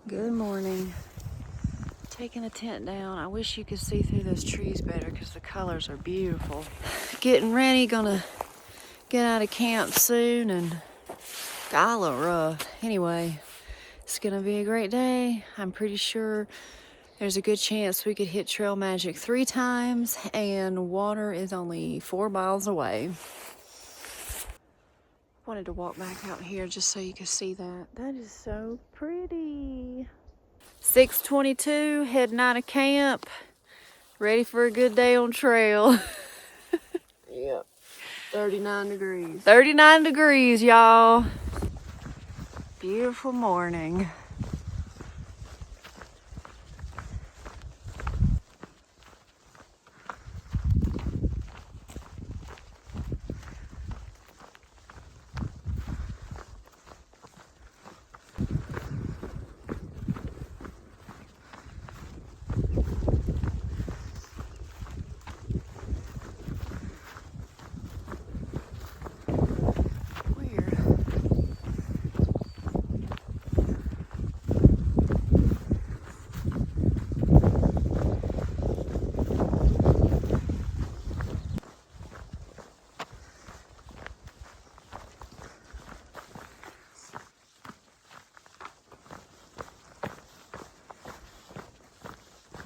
Good morning. Taking the tent down. I wish you could see through those trees better because the colors are beautiful. Getting ready, gonna get out of camp soon and got a little rough. Anyway, it's gonna be a great day. I'm pretty sure there's a good chance we could hit Trail Magic 3 times and water is only 4 miles away. Wanted to walk back out here just so you could see that. That is so pretty. 6:22, heading out of camp. Ready for a good day on trail. Yep. 39 degrees. 39 degrees, y'all. Beautiful morning.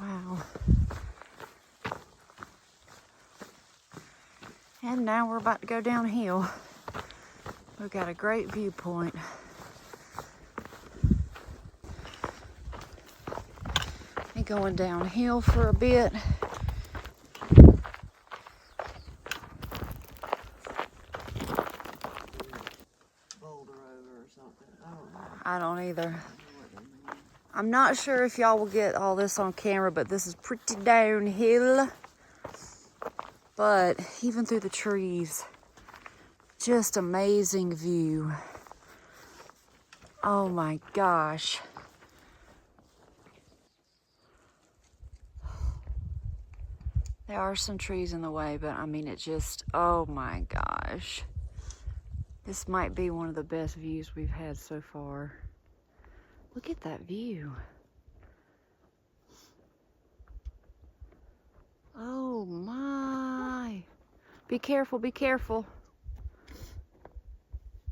Wow. And now we're about to go downhill. We've got a great viewpoint. Be going downhill for a bit. Boulder over or something. I don't know. I don't either. I'm not sure if y'all will get all this on camera, but this is pretty downhill. But even through the trees, just amazing view. Oh my gosh. There are some trees in the way, but I mean, it just, oh my gosh. This might be one of the best views we've had so far. Look at that view. Oh my. Be careful, be careful.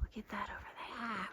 Look at that over there.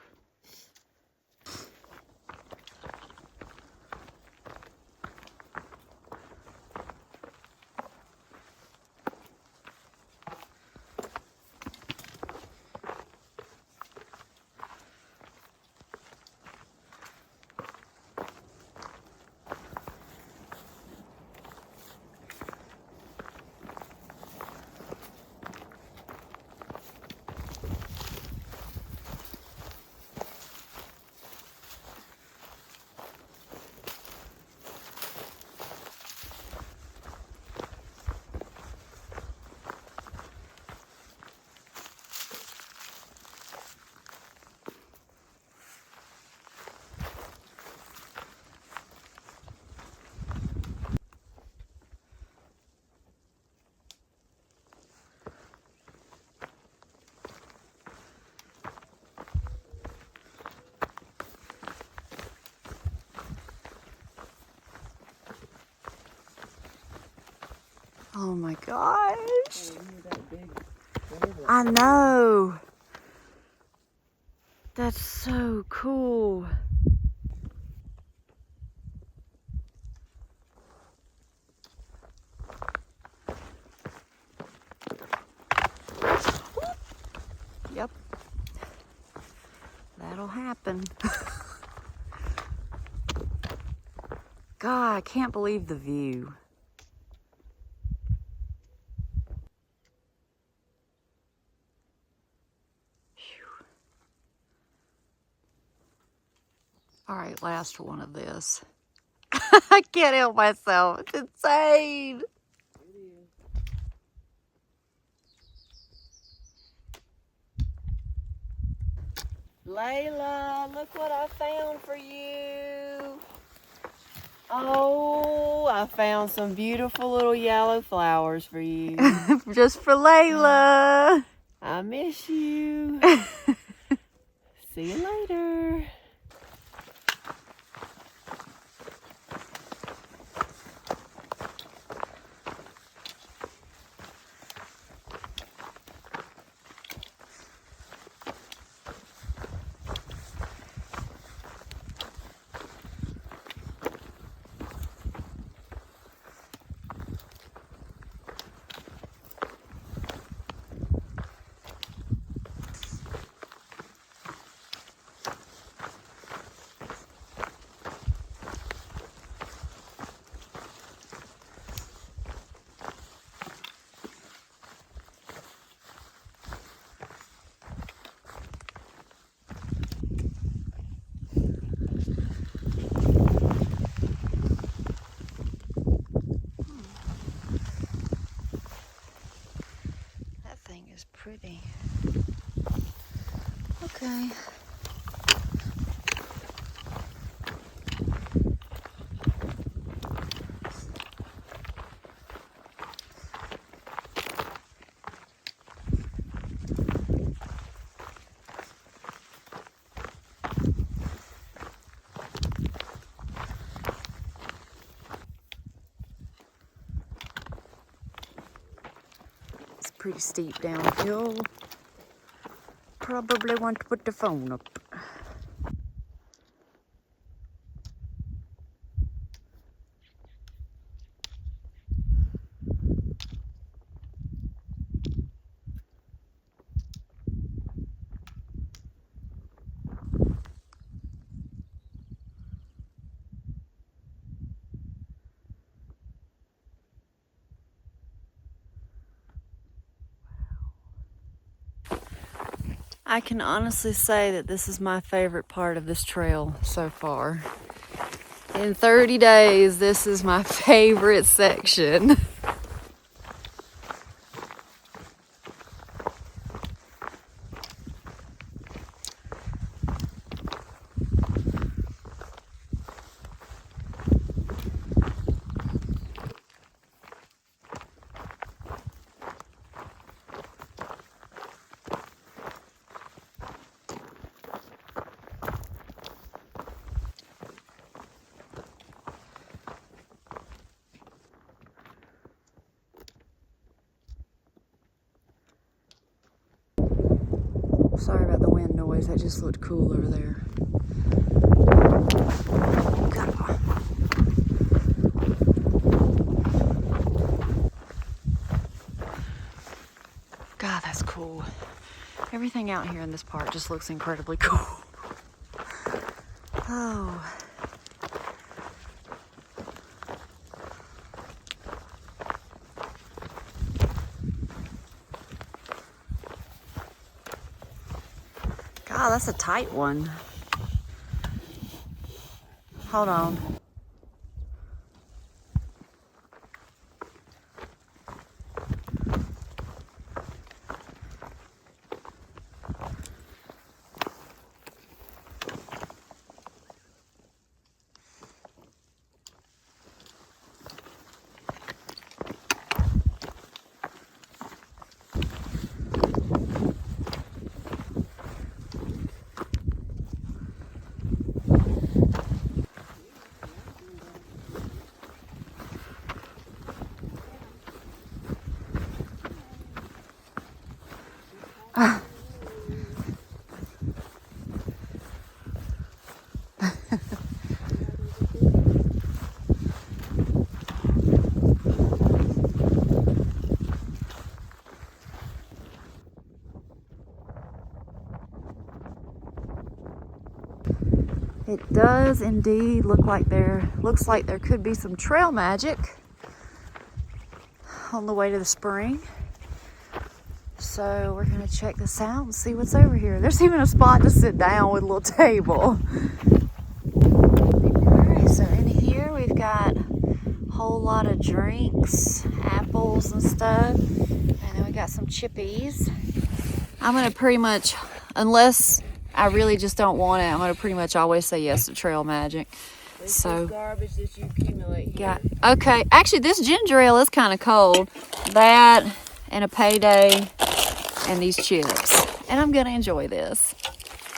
Oh my gosh. I know. That's so cool. Yep. That'll happen. God, I can't believe the view. All right, last one of this. I can't help myself. It's insane. Layla, look what I found for you. Oh, I found some beautiful little yellow flowers for you. Just for Layla. I miss you. See you later. pretty steep downhill. Probably want to put the phone up. I can honestly say that this is my favorite part of this trail so far. In 30 days, this is my favorite section. Sorry about the wind noise, that just looked cool over there. God, that's cool. Everything out here in this park just looks incredibly cool. Oh. God, that's a tight one. Hold on. It does indeed looks like there could be some trail magic on the way to the spring. So we're gonna check this out and see what's over here. There's even a spot to sit down with a little table. Alright, so in here we've got a whole lot of drinks, apples and stuff. And then we got some chippies. I'm gonna pretty much, unless I really just don't want it, I'm gonna pretty much always say yes to trail magic. So garbage that you accumulate here. Okay, actually this ginger ale is kind of cold. That and a payday and these chips. And I'm gonna enjoy this.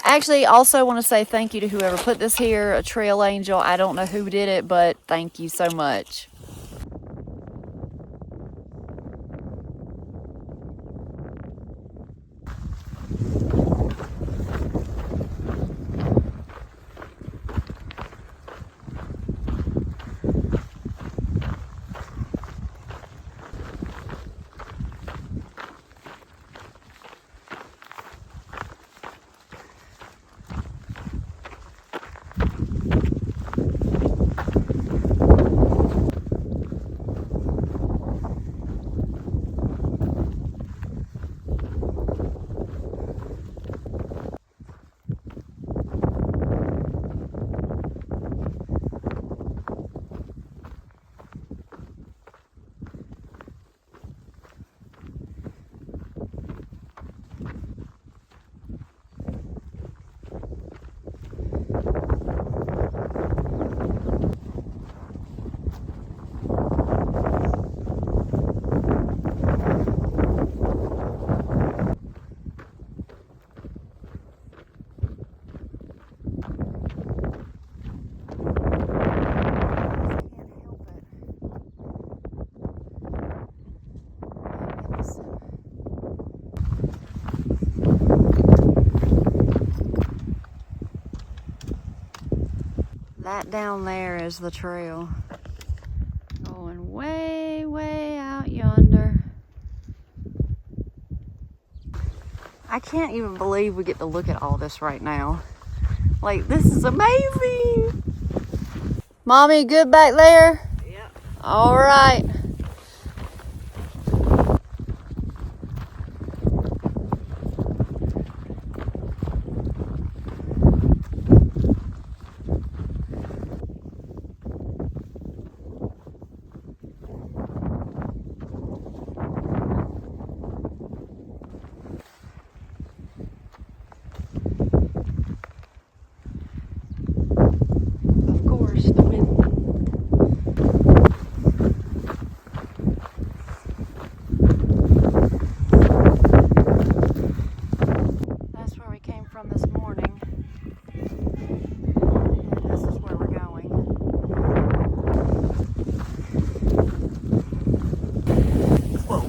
Actually, also want to say thank you to whoever put this here, a trail angel. I don't know who did it, but thank you so much. That down there is the trail. Going way, way out yonder. I can't even believe we get to look at all this right now. Like, this is amazing. Mommy, good back there? Yep. All right. Of course, the wind. That's where we came from this morning. And this is where we're going. Whoa.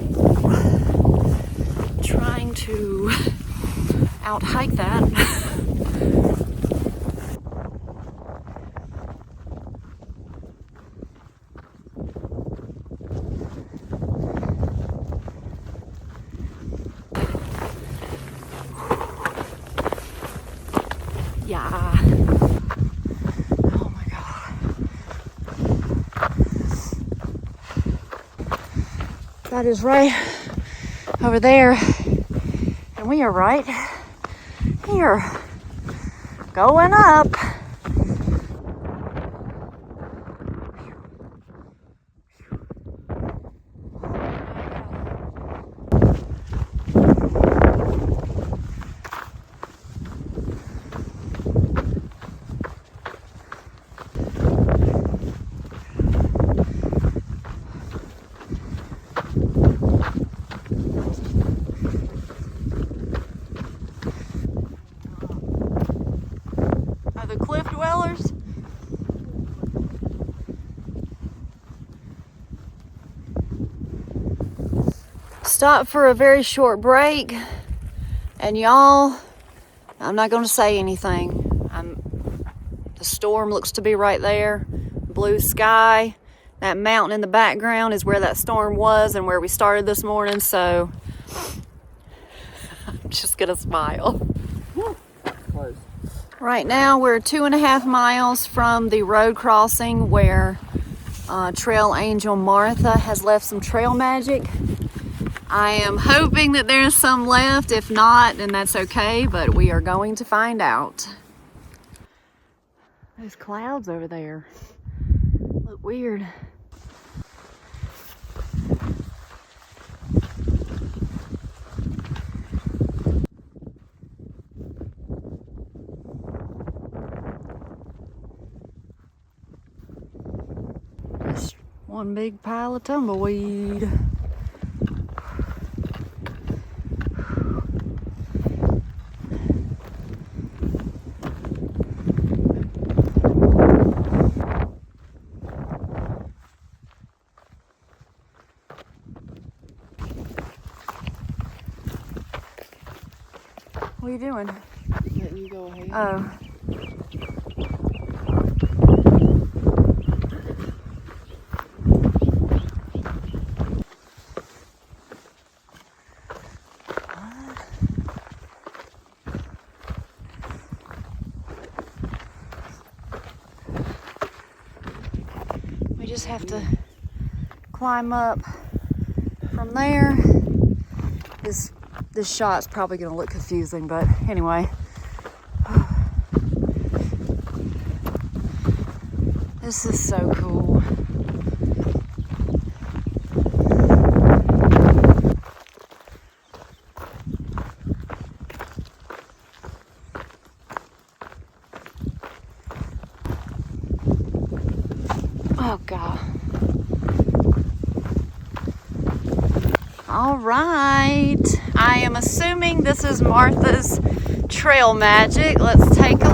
Trying to out hike that. Yeah. Oh my God. That is right over there. And we are right here. Going up. Are the cliff dwellers? Stop for a very short break. And y'all, I'm not going to say anything. The storm looks to be right there. Blue sky. That mountain in the background is where that storm was and where we started this morning. So I'm just going to smile. Close. Right now we're 2.5 miles from the road crossing where Trail Angel Martha has left some trail magic. I am hoping that there's some left. If not, then that's okay, but we are going to find out. Those clouds over there look weird. Just one big pile of tumbleweed. What are you doing? Letting you go ahead. Oh. We just have to climb up from there. This shot's probably gonna look confusing, but anyway. This is so cool. Oh God. All right. I am assuming this is Martha's trail magic. Let's take a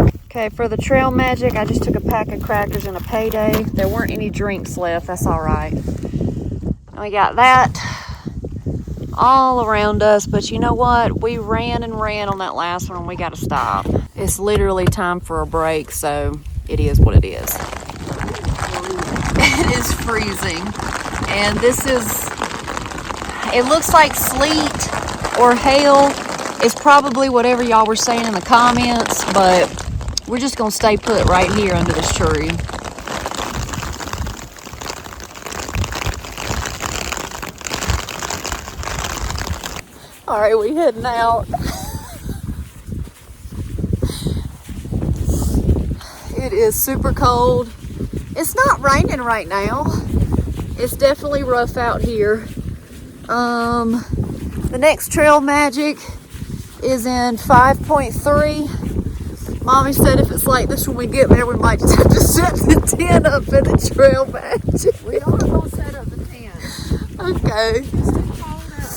look. Okay, for the trail magic, I just took a pack of crackers and a payday. There weren't any drinks left. That's all right. And we got that all around us, but you know what? We ran and ran on that last one and we got to stop. It's literally time for a break, so it is what it is. It is freezing. And this is, it looks like sleet or hail. It's probably whatever y'all were saying in the comments, but we're just gonna stay put right here under this tree. All right, we heading out. It is super cold. It's not raining right now. It's definitely rough out here. The next Trail Magic is in 5.3. Mommy said if it's like this when we get there, we might just have to set the tent up at the Trail Magic. We are going to set up the tent. Okay. It's too cold out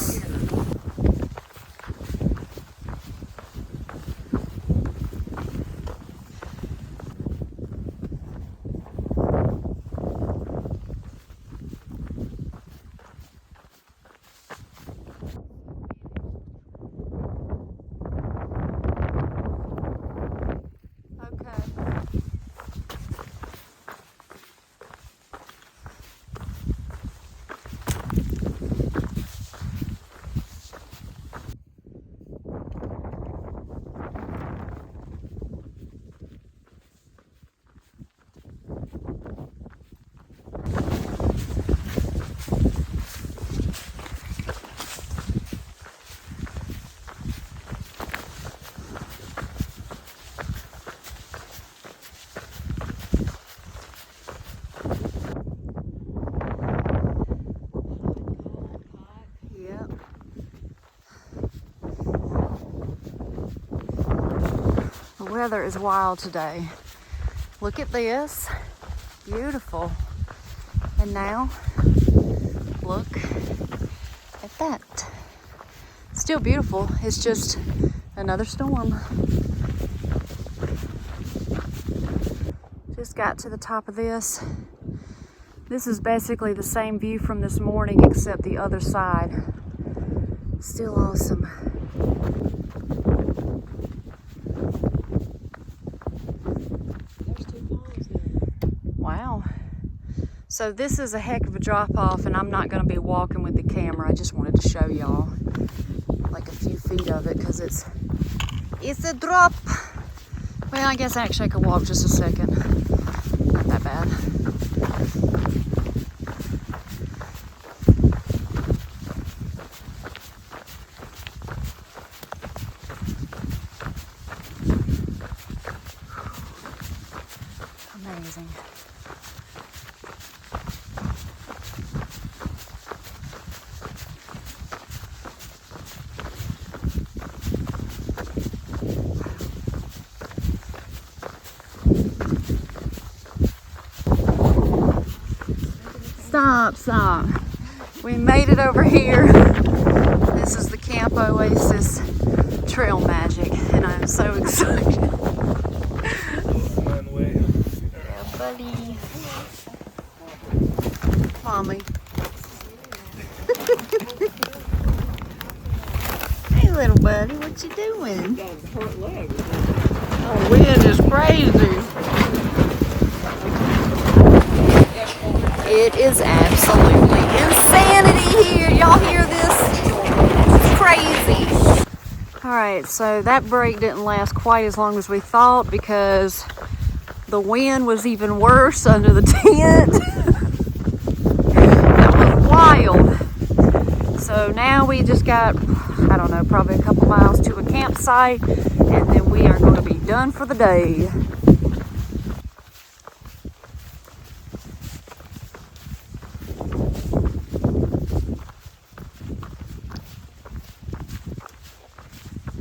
here. The weather is wild today. Look at this. Beautiful. And now, look at that. Still beautiful. It's just another storm. Just got to the top of this. This is basically the same view from this morning except the other side. Still awesome. Wow. So this is a heck of a drop off, and I'm not going to be walking with the camera. I just wanted to show y'all like a few feet of it because it's a drop. Well, I guess actually I could walk just a second. Not that bad. Amazing. Stop. We made it over here. This is the Camp Oasis Trail Magic, and I'm so excited. Yeah, buddy. Mommy. Hey, little buddy, what you doing? Oh, wind is crazy. It is absolutely insanity here. Y'all hear this? It's crazy. All right, so that break didn't last quite as long as we thought because the wind was even worse under the tent. That was wild. So now we just got, I don't know, probably a couple miles to a campsite, and then we are going to be done for the day.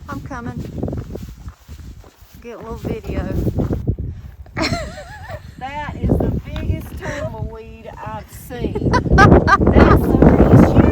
I'm coming. Get a little video. That is the biggest tumbleweed I've seen. That sucker is huge.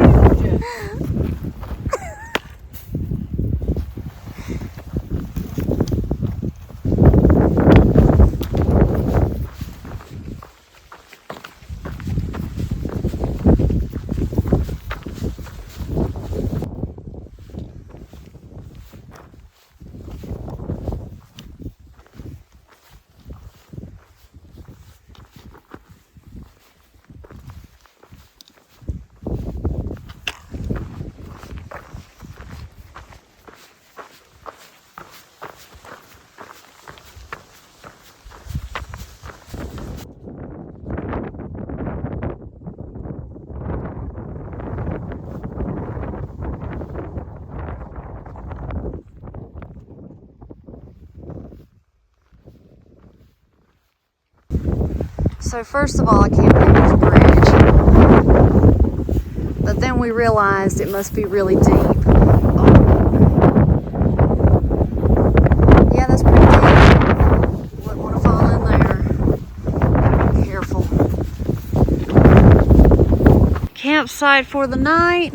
So first of all, I can't believe there's a bridge. But then we realized it must be really deep. Oh. Yeah, that's pretty deep. Wouldn't want to fall in there. Be careful. Campsite for the night.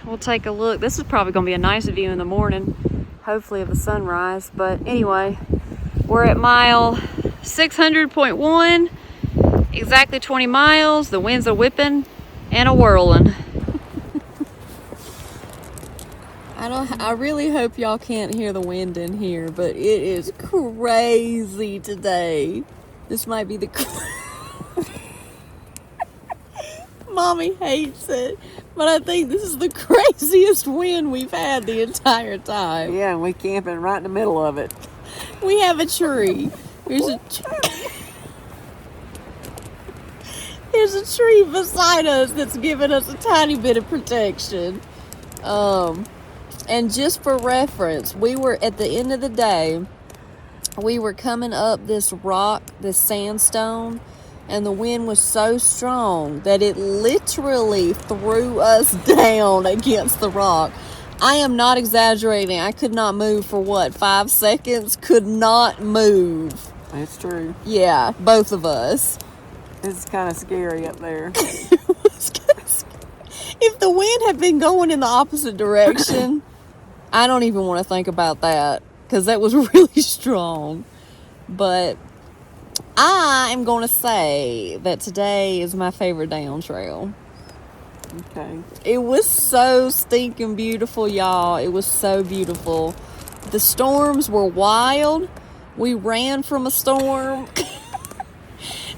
We'll take a look. This is probably going to be a nice view in the morning, hopefully of the sunrise. But anyway, we're at mile 600.1, exactly 20 miles. The winds are whipping and a whirling. I really hope y'all can't hear the wind in here, but it is crazy today. This might be the Mommy hates it, but I think this is the craziest wind we've had the entire time. Yeah, and we camping right in the middle of it. We have a tree. There's a tree beside us that's giving us a tiny bit of protection. And just for reference, we were at the end of the day, we were coming up this rock, this sandstone, and the wind was so strong that it literally threw us down against the rock. I am not exaggerating. I could not move for 5 seconds? Could not move. That's true. Yeah, both of us. It's kind of scary up there. It was kind of scary. If the wind had been going in the opposite direction, I don't even want to think about that because that was really strong. But I am going to say that today is my favorite day on trail. Okay. It was so stinking beautiful, y'all. It was so beautiful. The storms were wild. We ran from a storm.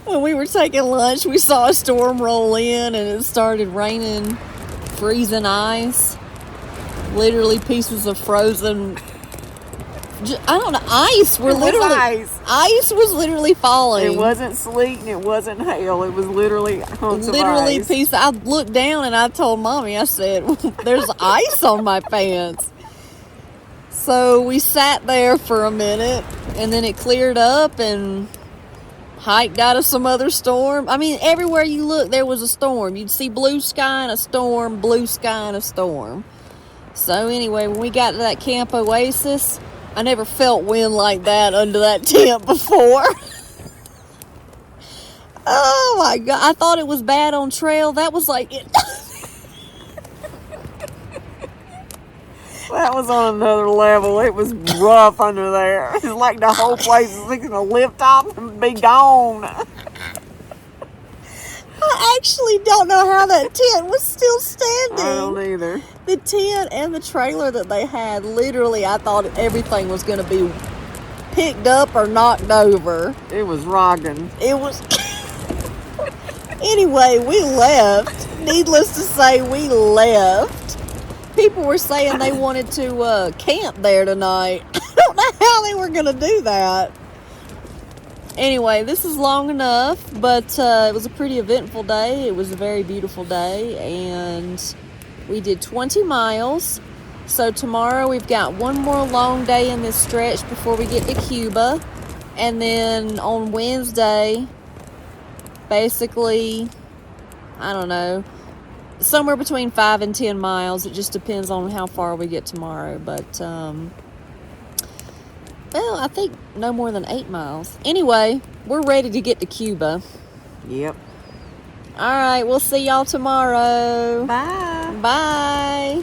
When we were taking lunch, we saw a storm roll in and it started raining freezing ice. Literally pieces of frozen, I don't know, ice were literally, ice was literally falling. It wasn't sleet and it wasn't hail. It was literally hunks of ice. Pieces. I looked down and I told Mommy, I said, there's ice on my pants. So we sat there for a minute and then it cleared up and hiked out of some other storm. I mean, everywhere you look, there was a storm. You'd see blue sky and a storm, blue sky and a storm. So anyway, when we got to that camp oasis, I never felt wind like that under that tent before. Oh my God. I thought it was bad on trail. That was like it. That was on another level. It was rough under there. It's like the whole place is going to lift off and be gone. I actually don't know how that tent was still standing. I don't either. The tent and the trailer that they had, literally, I thought everything was going to be picked up or knocked over. It was rocking. It was. Anyway, we left. Needless to say, we left. People were saying they wanted to camp there tonight. I don't know how they were going to do that. Anyway, this is long enough, but it was a pretty eventful day. It was a very beautiful day, and we did 20 miles. So tomorrow we've got one more long day in this stretch before we get to Cuba. And then on Wednesday, basically, I don't know, somewhere between 5 and 10 miles. It just depends on how far we get tomorrow. But, well, I think no more than 8 miles. Anyway, we're ready to get to Cuba. Yep. All right, we'll see y'all tomorrow. Bye. Bye.